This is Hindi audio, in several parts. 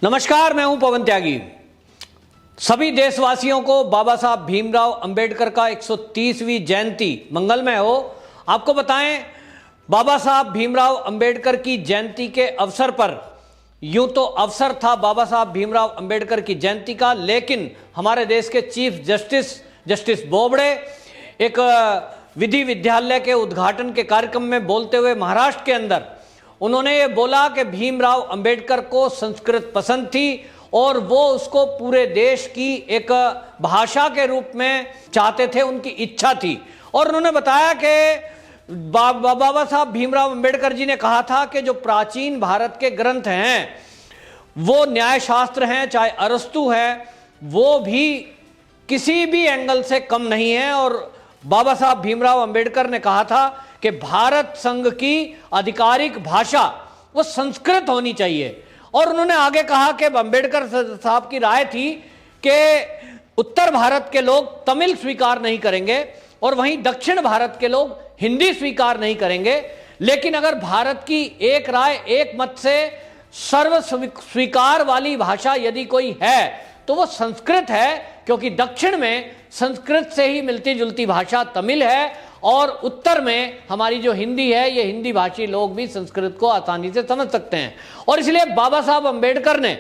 नमस्कार, मैं हूं पवन त्यागी। सभी देशवासियों को बाबा साहब भीमराव अंबेडकर का 130वीं जयंती मंगलमय हो। आपको बताएं, बाबा साहब भीमराव अंबेडकर की जयंती के अवसर पर यूं तो अवसर था बाबा साहब भीमराव अंबेडकर की जयंती का, लेकिन हमारे देश के चीफ जस्टिस बोबड़े एक विधि विद्यालय के उद्घाटन के कार्यक्रम में बोलते हुए महाराष्ट्र के अंदर उन्होंने ये बोला कि भीमराव अंबेडकर को संस्कृत पसंद थी और वो उसको पूरे देश की एक भाषा के रूप में चाहते थे, उनकी इच्छा थी। और उन्होंने बताया कि बाबा साहब भीमराव अंबेडकर जी ने कहा था कि जो प्राचीन भारत के ग्रंथ हैं वो न्यायशास्त्र हैं, चाहे अरस्तु है, वो भी किसी भी एंगल से कम नहीं है। और बाबा साहब भीमराव अंबेडकर ने कहा था कि भारत संघ की आधिकारिक भाषा वो संस्कृत होनी चाहिए। और उन्होंने आगे कहा कि अंबेडकर साहब की राय थी कि उत्तर भारत के लोग तमिल स्वीकार नहीं करेंगे और वहीं दक्षिण भारत के लोग हिंदी स्वीकार नहीं करेंगे, लेकिन अगर भारत की एक राय एक मत से सर्व स्वीकार वाली भाषा यदि कोई है तो वो संस्कृत है, क्योंकि दक्षिण में संस्कृत से ही मिलती जुलती भाषा तमिल है और उत्तर में हमारी जो हिंदी है, ये हिंदी भाषी लोग भी संस्कृत को आसानी से समझ सकते हैं। और इसलिए बाबा साहब अंबेडकर ने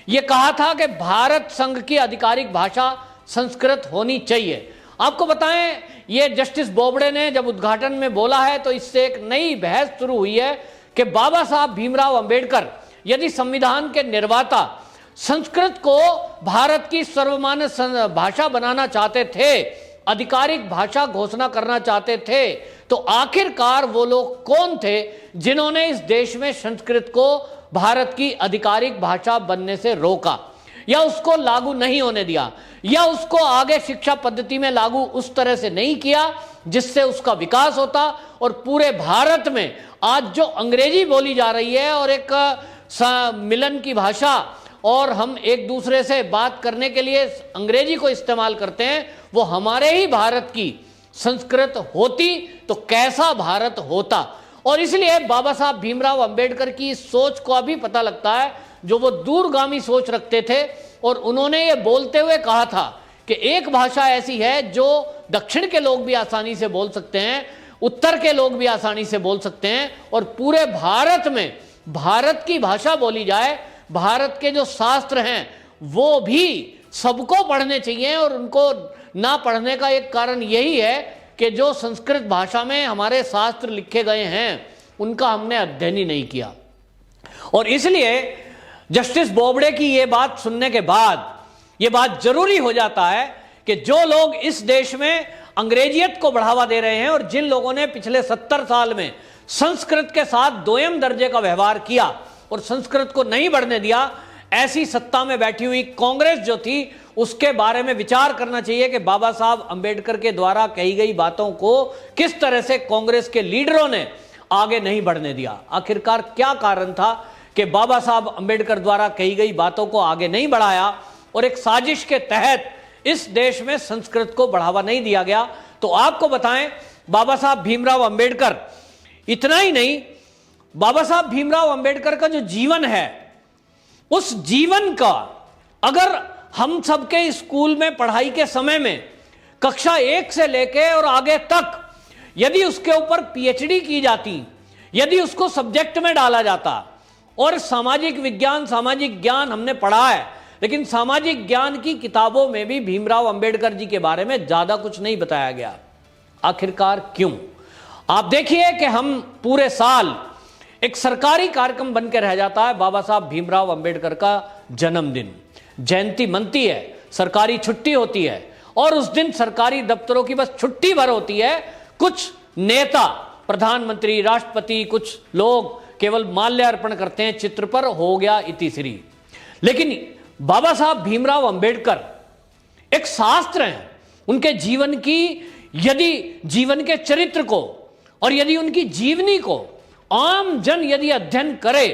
यह कहा था कि भारत संघ की आधिकारिक भाषा संस्कृत होनी चाहिए। आपको बताएं, ये जस्टिस बोबड़े ने जब उद्घाटन में बोला है तो इससे एक नई बहस शुरू हुई है कि बाबा साहब भीमराव अंबेडकर यदि संविधान के निर्माता संस्कृत को भारत की सर्वमान्य भाषा बनाना चाहते थे, आधिकारिक भाषा घोषणा करना चाहते थे, तो आखिरकार वो लोग कौन थे जिन्होंने इस देश में संस्कृत को भारत की आधिकारिक भाषा बनने से रोका या उसको लागू नहीं होने दिया या उसको आगे शिक्षा पद्धति में लागू उस तरह से नहीं किया जिससे उसका विकास होता। और पूरे भारत में आज जो अंग्रेजी बोली जा रही है और एक मिलन की भाषा और हम एक दूसरे से बात करने के लिए अंग्रेजी को इस्तेमाल करते हैं, वो हमारे ही भारत की संस्कृत होती तो कैसा भारत होता। और इसलिए बाबा साहब भीमराव अंबेडकर की सोच को अभी पता लगता है, जो वो दूरगामी सोच रखते थे। और उन्होंने ये बोलते हुए कहा था कि एक भाषा ऐसी है जो दक्षिण के लोग भी आसानी से बोल सकते हैं, उत्तर के लोग भी आसानी से बोल सकते हैं, और पूरे भारत में भारत की भाषा बोली जाए। भारत के जो शास्त्र हैं वो भी सबको पढ़ने चाहिए, और उनको ना पढ़ने का एक कारण यही है कि जो संस्कृत भाषा में हमारे शास्त्र लिखे गए हैं उनका हमने अध्ययन ही नहीं किया। और इसलिए जस्टिस बोबड़े की ये बात सुनने के बाद ये बात जरूरी हो जाता है कि जो लोग इस देश में अंग्रेजियत को बढ़ावा दे रहे हैं और जिन लोगों ने पिछले 70 साल में संस्कृत के साथ दोयम दर्जे का व्यवहार किया और संस्कृत को नहीं बढ़ने दिया, ऐसी सत्ता में बैठी हुई कांग्रेस जो थी उसके बारे में विचार करना चाहिए कि बाबा साहब अंबेडकर के द्वारा कही गई बातों को किस तरह से कांग्रेस के लीडरों ने आगे नहीं बढ़ने दिया। आखिरकार क्या कारण था कि बाबा साहब अंबेडकर द्वारा कही गई बातों को आगे नहीं बढ़ाया और एक साजिश के तहत इस देश में संस्कृत को बढ़ावा नहीं दिया गया। तो आपको बताएं, बाबा साहब भीमराव अंबेडकर, इतना ही नहीं, बाबा साहब भीमराव अंबेडकर का जो जीवन है उस जीवन का अगर हम सबके स्कूल में पढ़ाई के समय में कक्षा 1 से लेके और आगे तक यदि उसके ऊपर पीएचडी की जाती, यदि उसको सब्जेक्ट में डाला जाता, और सामाजिक विज्ञान सामाजिक ज्ञान हमने पढ़ा है, लेकिन सामाजिक ज्ञान की किताबों में भी भीमराव अंबेडकर जी के बारे में ज्यादा कुछ नहीं बताया गया। आखिरकार क्यों? आप देखिए कि हम पूरे साल एक सरकारी कार्यक्रम बन के रह जाता है बाबा साहब भीमराव अंबेडकर का जन्मदिन, जयंती मनती है, सरकारी छुट्टी होती है, और उस दिन सरकारी दफ्तरों की बस छुट्टी भर होती है। कुछ नेता, प्रधानमंत्री, राष्ट्रपति, कुछ लोग केवल माल्यार्पण करते हैं चित्र पर, हो गया इतिश्री। लेकिन बाबा साहब भीमराव अंबेडकर एक शास्त्र हैं। उनके जीवन की यदि जीवन के चरित्र को और यदि उनकी जीवनी को आम जन यदि अध्ययन करे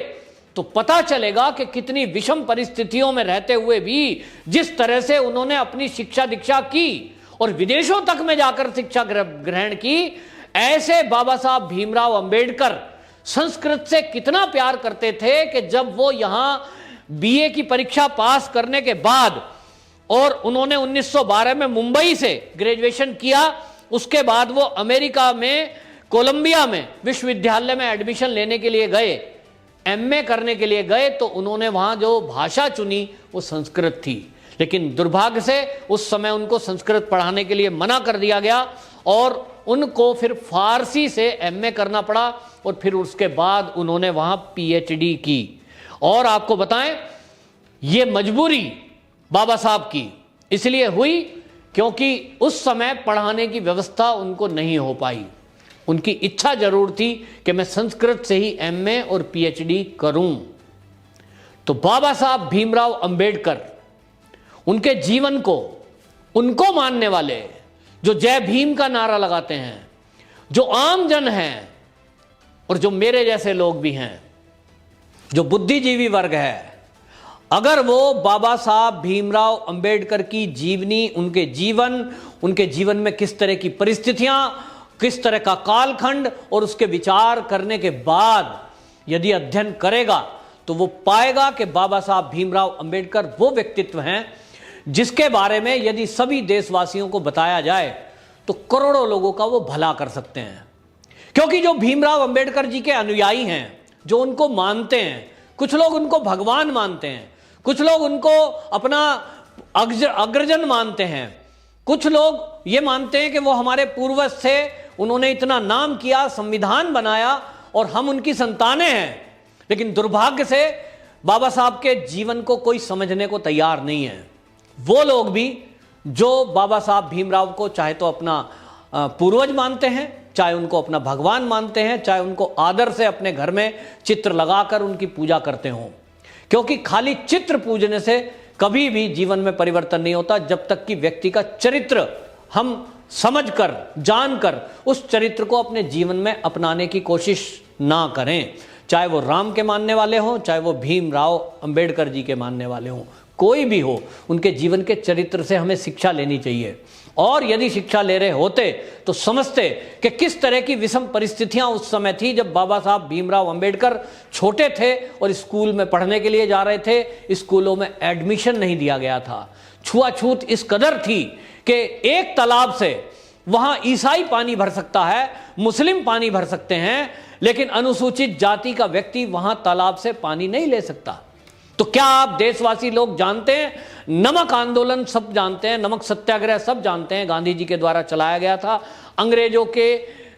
तो पता चलेगा कि कितनी विषम परिस्थितियों में रहते हुए भी जिस तरह से उन्होंने अपनी शिक्षा दीक्षा की और विदेशों तक में जाकर शिक्षा ग्रहण की, ऐसे बाबा साहब भीमराव अंबेडकर संस्कृत से कितना प्यार करते थे कि जब वो यहां बीए की परीक्षा पास करने के बाद और उन्होंने 1912 में मुंबई से ग्रेजुएशन किया। उसके बाद वो अमेरिका में कोलंबिया में विश्वविद्यालय में एडमिशन लेने के लिए गए, एमए करने के लिए गए, तो उन्होंने वहां जो भाषा चुनी वो संस्कृत थी। लेकिन दुर्भाग्य से उस समय उनको संस्कृत पढ़ाने के लिए मना कर दिया गया और उनको फिर फारसी से एमए करना पड़ा और फिर उसके बाद उन्होंने वहां पीएचडी की। और आपको बताएं, ये मजबूरी बाबा साहब की इसलिए हुई क्योंकि उस समय पढ़ाने की व्यवस्था उनको नहीं हो पाई। उनकी इच्छा जरूर थी कि मैं संस्कृत से ही एमए और पीएचडी करूं। तो बाबा साहब भीमराव अंबेडकर, उनके जीवन को, उनको मानने वाले जो जय भीम का नारा लगाते हैं, जो आम जन हैं और जो मेरे जैसे लोग भी हैं, जो बुद्धिजीवी वर्ग है, अगर वो बाबा साहब भीमराव अंबेडकर की जीवनी, उनके जीवन में किस तरह की परिस्थितियां, किस तरह का कालखंड और उसके विचार करने के बाद यदि अध्ययन करेगा तो वो पाएगा कि बाबा साहब भीमराव अंबेडकर वो व्यक्तित्व हैं जिसके बारे में यदि सभी देशवासियों को बताया जाए तो करोड़ों लोगों का वो भला कर सकते हैं। क्योंकि जो भीमराव अंबेडकर जी के अनुयायी हैं, जो उनको मानते हैं, कुछ लोग उनको भगवान मानते हैं, कुछ लोग उनको अपना अग्रजन मानते हैं, कुछ लोग ये मानते हैं कि वो हमारे पूर्वज थे, उन्होंने इतना नाम किया, संविधान बनाया और हम उनकी संतानें हैं। लेकिन दुर्भाग्य से बाबा साहब के जीवन को कोई समझने को तैयार नहीं है। वो लोग भी जो बाबा साहब भीमराव को चाहे तो अपना पूर्वज मानते हैं, चाहे उनको अपना भगवान मानते हैं, चाहे उनको आदर से अपने घर में चित्र लगाकर उनकी पूजा करते हों। क्योंकि खाली चित्र पूजने से कभी भी जीवन में परिवर्तन नहीं होता जब तक कि व्यक्ति का चरित्र हम समझकर, जानकर उस चरित्र को अपने जीवन में अपनाने की कोशिश ना करें। चाहे वो राम के मानने वाले हों, चाहे वो भीमराव अंबेडकर जी के मानने वाले हों, कोई भी हो, उनके जीवन के चरित्र से हमें शिक्षा लेनी चाहिए। और यदि शिक्षा ले रहे होते तो समझते कि किस तरह की विषम परिस्थितियां उस समय थी जब बाबा साहब भीमराव अंबेडकर छोटे थे और स्कूल में पढ़ने के लिए जा रहे थे। स्कूलों में एडमिशन नहीं दिया गया था। छुआछूत इस कदर थी कि एक तालाब से वहां ईसाई पानी भर सकता है, मुस्लिम पानी भर सकते हैं, लेकिन अनुसूचित जाति का व्यक्ति वहां तालाब से पानी नहीं ले सकता। तो क्या आप देशवासी लोग जानते हैं, नमक आंदोलन सब जानते हैं, नमक सत्याग्रह सब जानते हैं, गांधी जी के द्वारा चलाया गया था अंग्रेजों के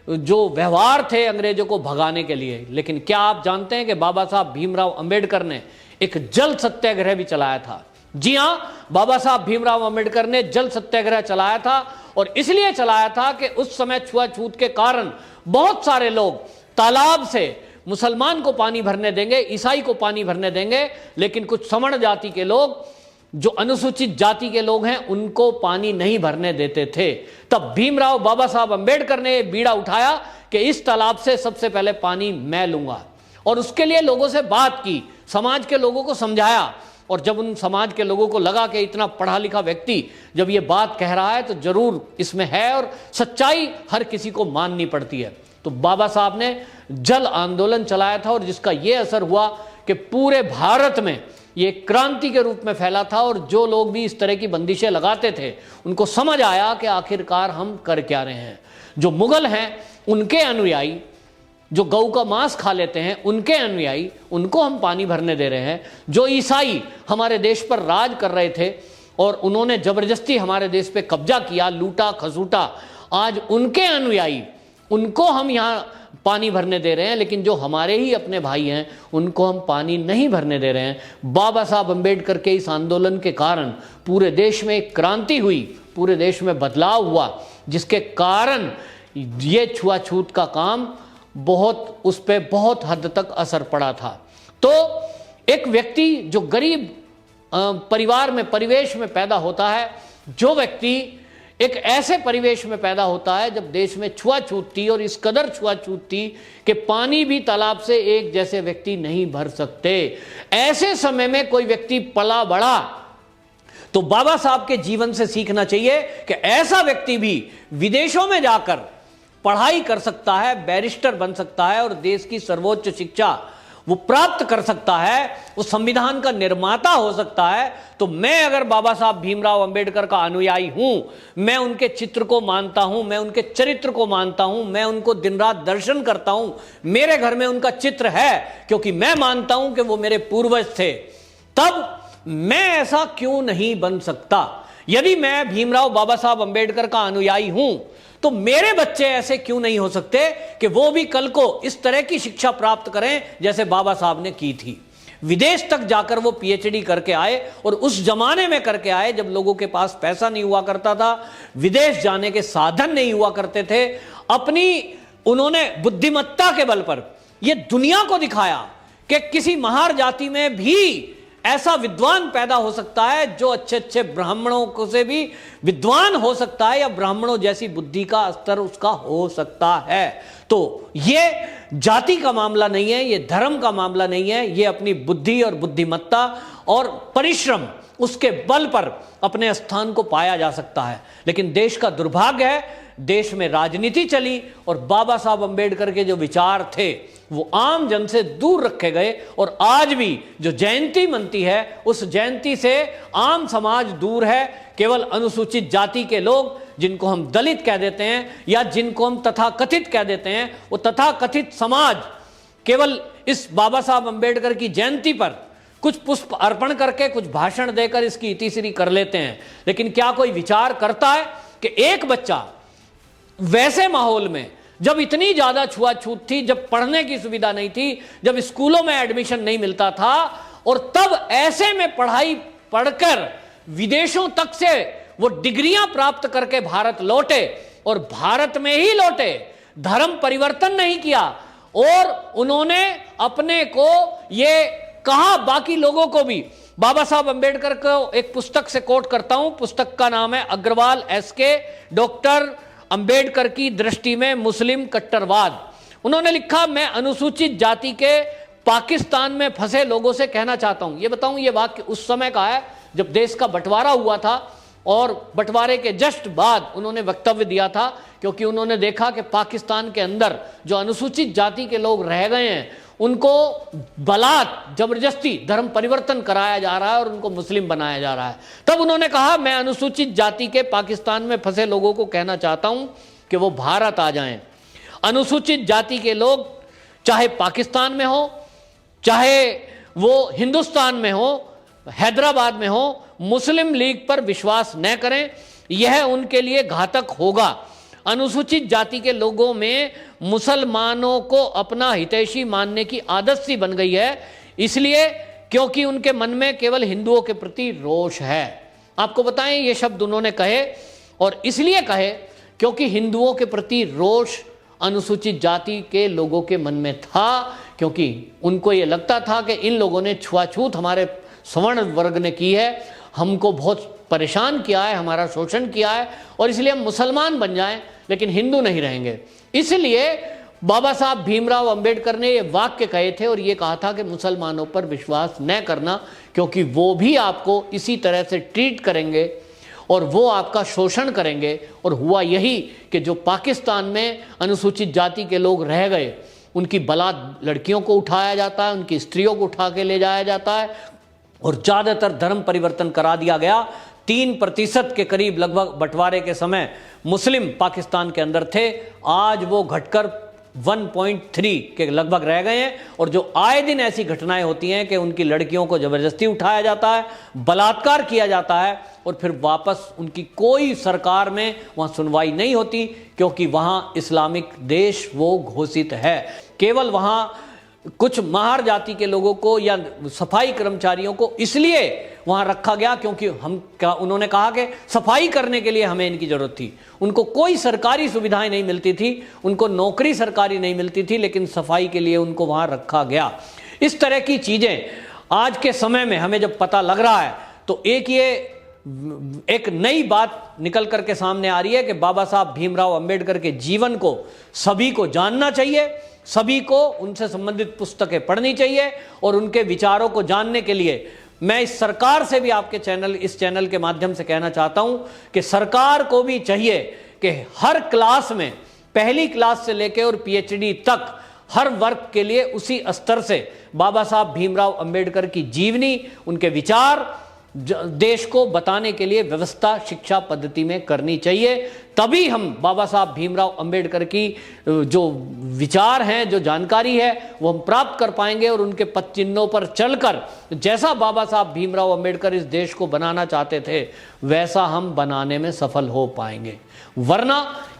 जो व्यवहार थे अंग्रेजों को भगाने के लिए। लेकिन क्या आप जानते हैं कि बाबा साहब भीमराव अंबेडकर ने एक जल सत्याग्रह भी चलाया था। जी हां, बाबा साहब भीमराव अंबेडकर ने जल सत्याग्रह चलाया था और इसलिए चलाया था कि उस समय छुआछूत के कारण बहुत सारे लोग तालाब से मुसलमान को पानी भरने देंगे, ईसाई को पानी भरने देंगे, लेकिन कुछ समण जाति के लोग, जो अनुसूचित जाति के लोग हैं, उनको पानी नहीं भरने देते थे। तब भीमराव बाबा साहब अंबेडकर ने बीड़ा उठाया कि इस तालाब से सबसे पहले पानी मैं लूंगा और उसके लिए लोगों से बात की, समाज के लोगों को समझाया। और जब उन समाज के लोगों को लगा कि इतना पढ़ा लिखा व्यक्ति जब ये बात कह रहा है तो जरूर इसमें है और सच्चाई हर किसी को माननी पड़ती है, तो बाबा साहब ने जल आंदोलन चलाया था और जिसका यह असर हुआ कि पूरे भारत में ये क्रांति के रूप में फैला था। और जो लोग भी इस तरह की बंदिशें लगाते थे उनको समझ आया कि आखिरकार हम कर क्या रहे हैं। जो मुगल हैं उनके अनुयायी, जो गऊ का मांस खा लेते हैं उनके अनुयायी, उनको हम पानी भरने दे रहे हैं। जो ईसाई हमारे देश पर राज कर रहे थे और उन्होंने जबरदस्ती हमारे देश पे कब्जा किया, लूटा खसूटा, आज उनके अनुयायी, उनको हम यहाँ पानी भरने दे रहे हैं। लेकिन जो हमारे ही अपने भाई हैं उनको हम पानी नहीं भरने दे रहे हैं। बाबा साहब अंबेडकर के इस आंदोलन के कारण पूरे देश में एक क्रांति हुई, पूरे देश में बदलाव हुआ, जिसके कारण ये छुआछूत का काम बहुत, उस पर बहुत हद तक असर पड़ा था। तो एक व्यक्ति जो गरीब परिवार में, परिवेश में पैदा होता है, जो व्यक्ति एक ऐसे परिवेश में पैदा होता है जब देश में छुआछूत थी और इस कदर छुआछूत थी कि पानी भी तालाब से एक जैसे व्यक्ति नहीं भर सकते, ऐसे समय में कोई व्यक्ति पला बड़ा, तो बाबा साहब के जीवन से सीखना चाहिए कि ऐसा व्यक्ति भी विदेशों में जाकर पढ़ाई कर सकता है, बैरिस्टर बन सकता है और देश की सर्वोच्च शिक्षा वो प्राप्त कर सकता है, वो संविधान का निर्माता हो सकता है, तो मैं अगर बाबा साहब भीमराव अंबेडकर का अनुयायी हूं, मैं उनके चित्र को मानता हूं, मैं उनके चरित्र को मानता हूं, मैं उनको दिन रात दर्शन करता हूं, मेरे घर में उनका चित्र है क्योंकि मैं मानता हूं कि वो मेरे पूर्वज थे, तब मैं ऐसा क्यों नहीं बन सकता? यदि मैं भीमराव बाबा साहब अंबेडकर का अनुयायी हूं, तो मेरे बच्चे ऐसे क्यों नहीं हो सकते कि वो भी कल को इस तरह की शिक्षा प्राप्त करें जैसे बाबा साहब ने की थी। विदेश तक जाकर वो पीएचडी करके आए, और उस जमाने में करके आए जब लोगों के पास पैसा नहीं हुआ करता था, विदेश जाने के साधन नहीं हुआ करते थे। अपनी उन्होंने बुद्धिमत्ता के बल पर ये दुनिया को दिखाया कि किसी महार जाति में भी ऐसा विद्वान पैदा हो सकता है जो अच्छे अच्छे ब्राह्मणों को से भी विद्वान हो सकता है, या ब्राह्मणों जैसी बुद्धि का स्तर उसका हो सकता है। तो ये जाति का मामला नहीं है, ये धर्म का मामला नहीं है, ये अपनी बुद्धि और बुद्धिमत्ता और परिश्रम उसके बल पर अपने स्थान को पाया जा सकता है। लेकिन देश का दुर्भाग्य है, देश में राजनीति चली और बाबा साहब अंबेडकर के जो विचार थे वो आम जन से दूर रखे गए, और आज भी जो जयंती मनती है उस जयंती से आम समाज दूर है। केवल अनुसूचित जाति के लोग, जिनको हम दलित कह देते हैं या जिनको हम तथाकथित कह देते हैं, वो तथाकथित समाज केवल इस बाबा साहब अंबेडकर की जयंती पर कुछ पुष्प अर्पण करके, कुछ भाषण देकर इसकी इतिश्री कर लेते हैं। लेकिन क्या कोई विचार करता है कि एक बच्चा वैसे माहौल में, जब इतनी ज्यादा छुआछूत थी, जब पढ़ने की सुविधा नहीं थी, जब स्कूलों में एडमिशन नहीं मिलता था, और तब ऐसे में पढ़ाई पढ़कर विदेशों तक से वो डिग्रियां प्राप्त करके भारत लौटे, और भारत में ही लौटे, धर्म परिवर्तन नहीं किया, और उन्होंने अपने को ये कहा बाकी लोगों को भी। बाबा साहब अंबेडकर को एक पुस्तक से कोट करता हूं, पुस्तक का नाम है अग्रवाल एसके, डॉक्टर अंबेडकर की दृष्टि में मुस्लिम कट्टरवाद। उन्होंने लिखा, मैं अनुसूचित जाति के पाकिस्तान में फंसे लोगों से कहना चाहता हूं। ये बताऊं, ये वाक्य उस समय का है जब देश का बंटवारा हुआ था, और बंटवारे के जस्ट बाद उन्होंने वक्तव्य दिया था, क्योंकि उन्होंने देखा कि पाकिस्तान के अंदर जो अनुसूचित जाति के लोग रह गए हैं उनको बलात् जबरदस्ती धर्म परिवर्तन कराया जा रहा है और उनको मुस्लिम बनाया जा रहा है। तब उन्होंने कहा, मैं अनुसूचित जाति के पाकिस्तान में फंसे लोगों को कहना चाहता हूं कि वो भारत आ जाएं। अनुसूचित जाति के लोग चाहे पाकिस्तान में हो, चाहे वो हिंदुस्तान में हो, हैदराबाद में हो, मुस्लिम लीग पर विश्वास न करें, यह उनके लिए घातक होगा। अनुसूचित जाति के लोगों में मुसलमानों को अपना हितैषी मानने की आदत सी बन गई है, इसलिए क्योंकि उनके मन में केवल हिंदुओं के प्रति रोष है। आपको बताएं, ये शब्द उन्होंने कहे, और इसलिए कहे क्योंकि हिंदुओं के प्रति रोष अनुसूचित जाति के लोगों के मन में था, क्योंकि उनको ये लगता था कि इन लोगों ने छुआछूत हमारे सवर्ण वर्ग ने की है, हमको बहुत परेशान किया है, हमारा शोषण किया है, और इसलिए हम मुसलमान बन जाएं लेकिन हिंदू नहीं रहेंगे। इसलिए बाबा साहब भीमराव अंबेडकर ने ये वाक्य कहे थे, और ये कहा था कि मुसलमानों पर विश्वास न करना, क्योंकि वो भी आपको इसी तरह से ट्रीट करेंगे और वो आपका शोषण करेंगे। और हुआ यही कि जो पाकिस्तान में अनुसूचित जाति के लोग रह गए, उनकी बलात् लड़कियों को उठाया जाता है, उनकी स्त्रियों को उठा के ले जाया जाता है, और ज़्यादातर धर्म परिवर्तन करा दिया गया। 3% के करीब लगभग बंटवारे के समय मुस्लिम पाकिस्तान के अंदर थे, आज वो घटकर 1.3 के लगभग रह गए हैं। और जो आए दिन ऐसी घटनाएं होती हैं कि उनकी लड़कियों को जबरदस्ती उठाया जाता है, बलात्कार किया जाता है, और फिर वापस उनकी कोई सरकार में वहाँ सुनवाई नहीं होती, क्योंकि वहाँ इस्लामिक देश वो घोषित है। केवल वहाँ कुछ महार जाति के लोगों को या सफाई कर्मचारियों को इसलिए वहां रखा गया क्योंकि उन्होंने कहा कि सफाई करने के लिए हमें इनकी जरूरत थी। उनको कोई सरकारी सुविधाएं नहीं मिलती थी, उनको नौकरी सरकारी नहीं मिलती थी, लेकिन सफाई के लिए उनको वहां रखा गया। इस तरह की चीजें आज के समय में हमें जब पता लग रहा है, तो एक नई बात निकल करके सामने आ रही है कि बाबा साहब भीमराव अंबेडकर के जीवन को सभी को जानना चाहिए, सभी को उनसे संबंधित पुस्तकें पढ़नी चाहिए, और उनके विचारों को जानने के लिए मैं इस सरकार से भी इस चैनल के माध्यम से कहना चाहता हूं कि सरकार को भी चाहिए कि हर क्लास में, पहली क्लास से लेकर और पीएचडी तक, हर वर्ग के लिए उसी स्तर से बाबा साहब भीमराव अंबेडकर की जीवनी, उनके विचार देश को बताने के लिए व्यवस्था शिक्षा पद्धति में करनी चाहिए। तभी हम बाबा साहब भीमराव अंबेडकर की जो विचार हैं, जो जानकारी है, वो हम प्राप्त कर पाएंगे और उनके पद चिन्हों पर चलकर जैसा बाबा साहब भीमराव अंबेडकर इस देश को बनाना चाहते थे वैसा हम बनाने में सफल हो पाएंगे। वरना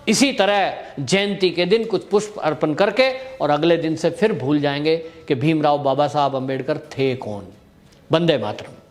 इसी तरह जयंती के दिन कुछ पुष्प अर्पण करके और अगले दिन से फिर भूल जाएंगे कि भीमराव बाबा साहब अंबेडकर थे कौन। वंदे मातरम।